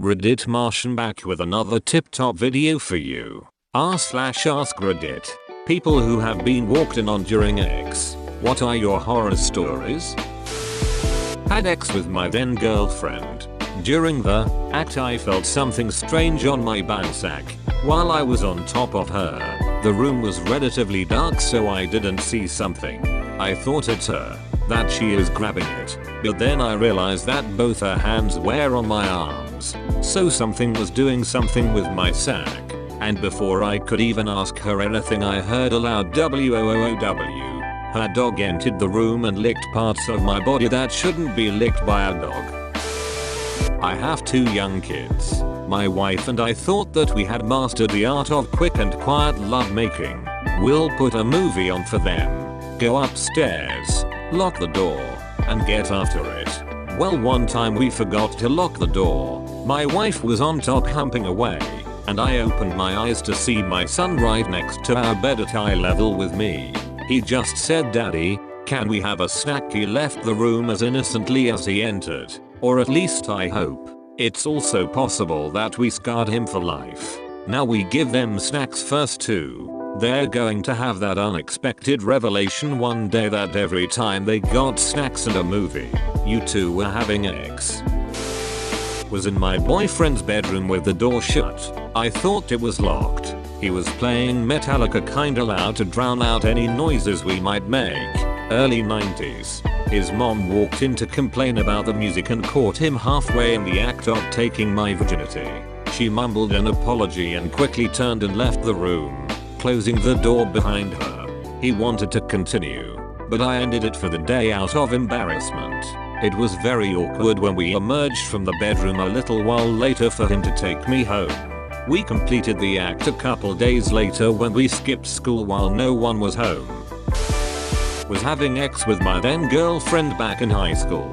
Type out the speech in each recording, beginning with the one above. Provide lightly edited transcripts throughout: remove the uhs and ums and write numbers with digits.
Reddit Martian back with another tip-top video for you. r/AskReddit. People who have been walked in on during X. What are your horror stories? Had X with my then girlfriend. During the act I felt something strange on my ballsack while I was on top of her. The room was relatively dark so I didn't see something. I thought it's her, that she is grabbing it, but then I realized that both her hands were on my arms, so something was doing something with my sack. And before I could even ask her anything I heard a loud "woow." Her dog entered the room and licked parts of my body that shouldn't be licked by a dog. I have 2 young kids. My wife and I thought that we had mastered the art of quick and quiet lovemaking. We'll put a movie on for them, go upstairs, lock the door, and get after it. Well, one time we forgot to lock the door. My wife was on top humping away, and I opened my eyes to see my son right next to our bed at eye level with me. He just said, "Daddy, can we have a snack?" He left the room as innocently as he entered, or at least I hope. It's also possible that we scarred him for life. Now we give them snacks first too. They're going to have that unexpected revelation one day that every time they got snacks and a movie, you two were having X. Was in my boyfriend's bedroom with the door shut. I thought it was locked. He was playing Metallica kinda loud to drown out any noises we might make. Early 90s. His mom walked in to complain about the music and caught him halfway in the act of taking my virginity. She mumbled an apology and quickly turned and left the room, closing the door behind her. He wanted to continue, but I ended it for the day out of embarrassment. It was very awkward when we emerged from the bedroom a little while later for him to take me home. We completed the act a couple days later when we skipped school while no one was home. Was having X with my then girlfriend back in high school.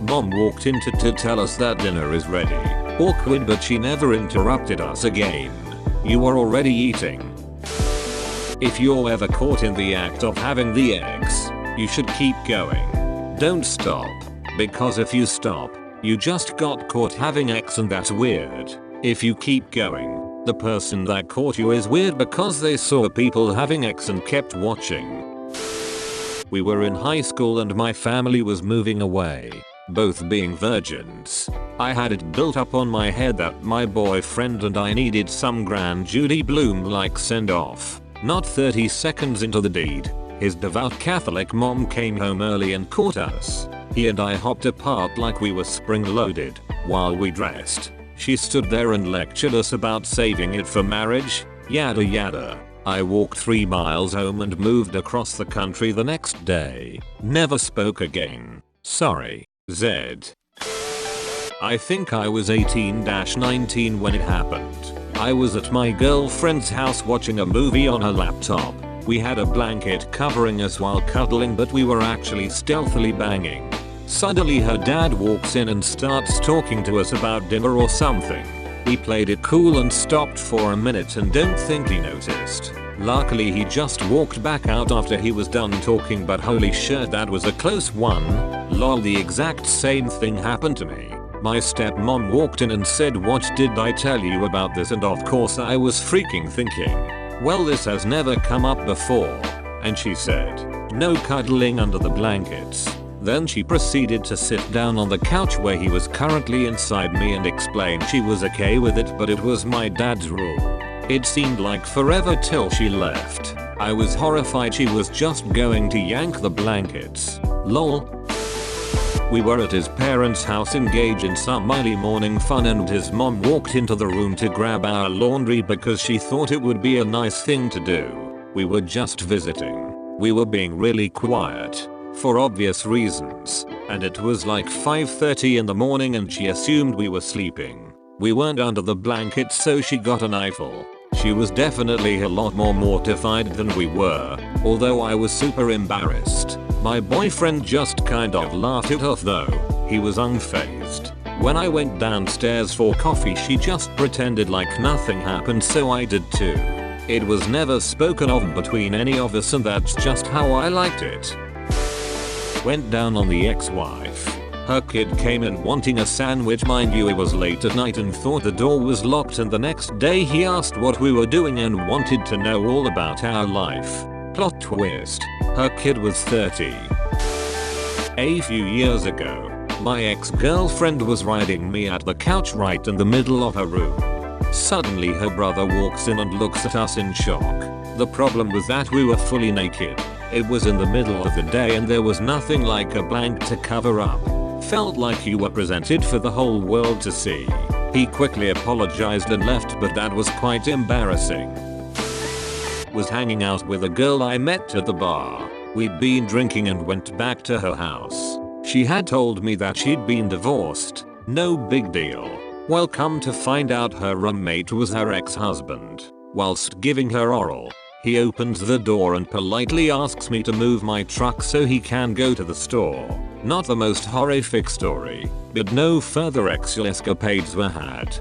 Mom walked in to tell us that dinner is ready. Awkward, but she never interrupted us again. You were already eating. If you're ever caught in the act of having the X, you should keep going. Don't stop, because if you stop, you just got caught having X and that's weird. If you keep going, the person that caught you is weird because they saw people having X and kept watching. We were in high school and my family was moving away, both being virgins. I had it built up on my head that my boyfriend and I needed some grand Judy Blume-like send-off. Not 30 seconds into the deed, his devout Catholic mom came home early and caught us. He and I hopped apart like we were spring-loaded. While we dressed, she stood there and lectured us about saving it for marriage, yada yada. I walked 3 miles home and moved across the country the next day. Never spoke again. Sorry, Zed. I think I was 18-19 when it happened. I was at my girlfriend's house watching a movie on her laptop. We had a blanket covering us while cuddling, but we were actually stealthily banging. Suddenly her dad walks in and starts talking to us about dinner or something. We played it cool and stopped for a minute and don't think he noticed. Luckily he just walked back out after he was done talking, but holy shit, that was a close one. Lol, the exact same thing happened to me. My stepmom walked in and said, "What did I tell you about this?" And of course I was freaking thinking, well, this has never come up before. And she said, "No cuddling under the blankets." Then she proceeded to sit down on the couch where he was currently inside me and explained she was okay with it, but it was my dad's rule. It seemed like forever till she left. I was horrified she was just going to yank the blankets. Lol. We were at his parents' house engaged in some early morning fun and his mom walked into the room to grab our laundry because she thought it would be a nice thing to do. We were just visiting. We were being really quiet, for obvious reasons, and it was like 5:30 in the morning and she assumed we were sleeping. We weren't under the blankets, so she got an eyeful. She was definitely a lot more mortified than we were, although I was super embarrassed. My boyfriend just kind of laughed it off though. He was unfazed. When I went downstairs for coffee she just pretended like nothing happened, so I did too. It was never spoken of between any of us and that's just how I liked it. Went down on the ex-wife. Her kid came in wanting a sandwich. Mind you, it was late at night and thought the door was locked, and the next day he asked what we were doing and wanted to know all about our life. Plot twist. Her kid was 30. A few years ago, my ex-girlfriend was riding me at the couch right in the middle of her room. Suddenly her brother walks in and looks at us in shock. The problem was that we were fully naked. It was in the middle of the day and there was nothing like a blanket to cover up. Felt like you were presented for the whole world to see. He quickly apologized and left, but that was quite embarrassing. Was hanging out with a girl I met at the bar. We'd been drinking and went back to her house. She had told me that she'd been divorced. No big deal. Well, come to find out her roommate was her ex-husband. Whilst giving her oral, he opens the door and politely asks me to move my truck so he can go to the store. Not the most horrific story, but no further escapades were had.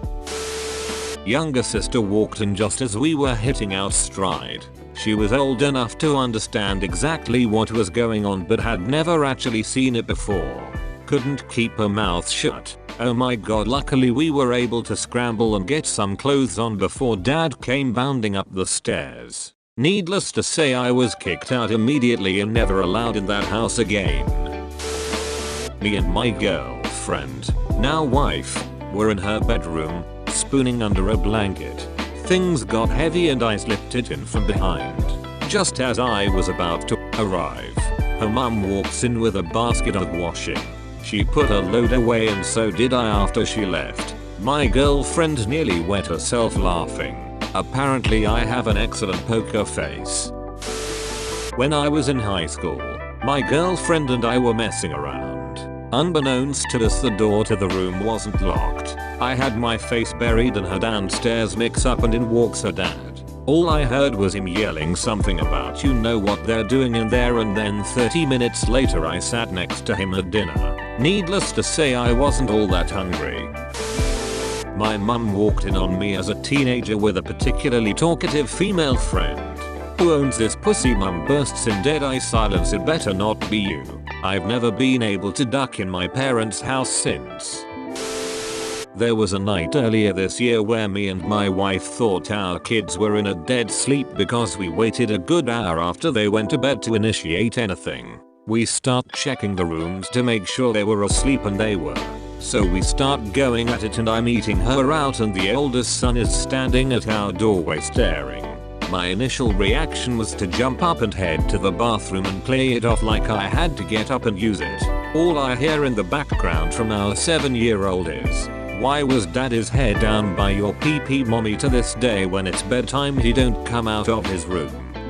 Younger sister walked in just as we were hitting our stride. She was old enough to understand exactly what was going on but had never actually seen it before. Couldn't keep her mouth shut. Oh my god, luckily we were able to scramble and get some clothes on before dad came bounding up the stairs. Needless to say, I was kicked out immediately and never allowed in that house again. Me and my girlfriend, now wife, were in her bedroom, spooning under a blanket. Things got heavy and I slipped it in from behind. Just as I was about to arrive, her mum walks in with a basket of washing. She put her load away and so did I after she left. My girlfriend nearly wet herself laughing. Apparently I have an excellent poker face. When I was in high school, my girlfriend and I were messing around. Unbeknownst to us, the door to the room wasn't locked. I had my face buried in her downstairs mix-up and in walks her dad. All I heard was him yelling something about you know what they're doing in there, and then 30 minutes later I sat next to him at dinner. Needless to say, I wasn't all that hungry. My mum walked in on me as a teenager with a particularly talkative female friend. Who owns this pussy? Mum bursts in dead-eye silence. It better not be you. I've never been able to duck in my parents' house since. There was a night earlier this year where me and my wife thought our kids were in a dead sleep because we waited a good hour after they went to bed to initiate anything. We start checking the rooms to make sure they were asleep, and they were. So we start going at it and I'm eating her out and the oldest son is standing at our doorway staring. My initial reaction was to jump up and head to the bathroom and play it off like I had to get up and use it. All I hear in the background from our 7-year-old is, "Why was daddy's head down by your pee-pee, mommy?" To this day when it's bedtime he don't come out of his room.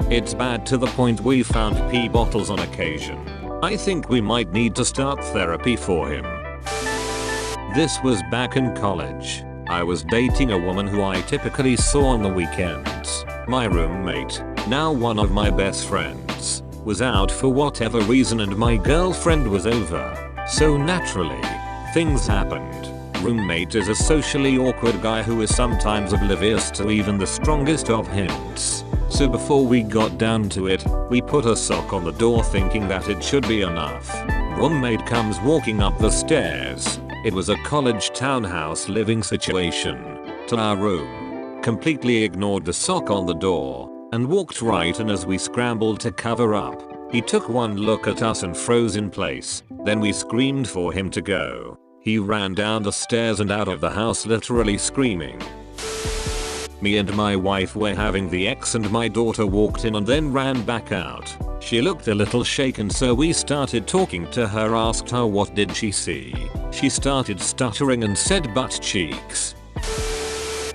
It's bad to the point we found pee bottles on occasion. I think we might need to start therapy for him. This was back in college. I was dating a woman who I typically saw on the weekends. My roommate, now one of my best friends, was out for whatever reason and my girlfriend was over. So naturally, things happened. Roommate is a socially awkward guy who is sometimes oblivious to even the strongest of hints. So before we got down to it, we put a sock on the door thinking that it should be enough. Roommate comes walking up the stairs. It was a college townhouse living situation. To our room. Completely ignored the sock on the door and walked right in as we scrambled to cover up. He took one look at us and froze in place. Then we screamed for him to go. He ran down the stairs and out of the house literally screaming. Me and my wife were having the ex and my daughter walked in and then ran back out. She looked a little shaken so we started talking to her, asked her what did she see. She started stuttering and said butt cheeks.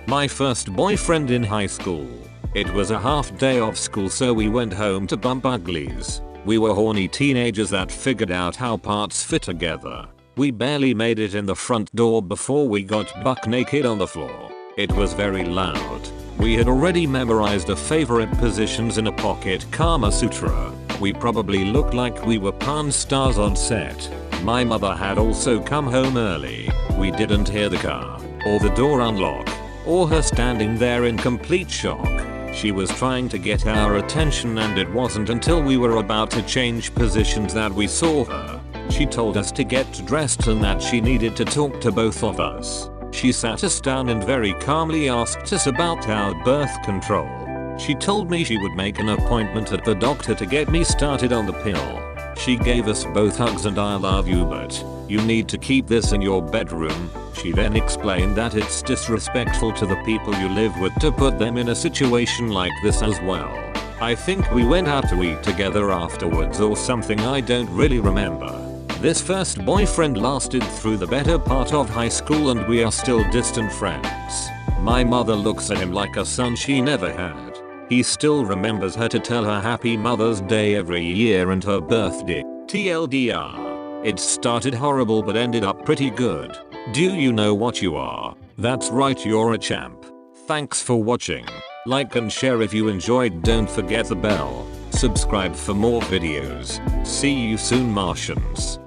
My first boyfriend in high school. It was a half day of school so we went home to bump uglies. We were horny teenagers that figured out how parts fit together. We barely made it in the front door before we got buck naked on the floor. It was very loud. We had already memorized our favorite positions in a pocket Kama Sutra. We probably looked like we were porn stars on set. My mother had also come home early. We didn't hear the car, or the door unlock, or her standing there in complete shock. She was trying to get our attention and it wasn't until we were about to change positions that we saw her. She told us to get dressed and that she needed to talk to both of us. She sat us down and very calmly asked us about our birth control. She told me she would make an appointment at the doctor to get me started on the pill. She gave us both hugs and I love you, but you need to keep this in your bedroom. She then explained that it's disrespectful to the people you live with to put them in a situation like this as well. I think we went out to eat together afterwards or something, I don't really remember. This first boyfriend lasted through the better part of high school and we are still distant friends. My mother looks at him like a son she never had. He still remembers her to tell her happy Mother's Day every year and her birthday. TLDR. It started horrible but ended up pretty good. Do you know what you are? That's right, you're a champ. Thanks for watching. Like and share if you enjoyed, don't forget the bell. Subscribe for more videos. See you soon, Martians.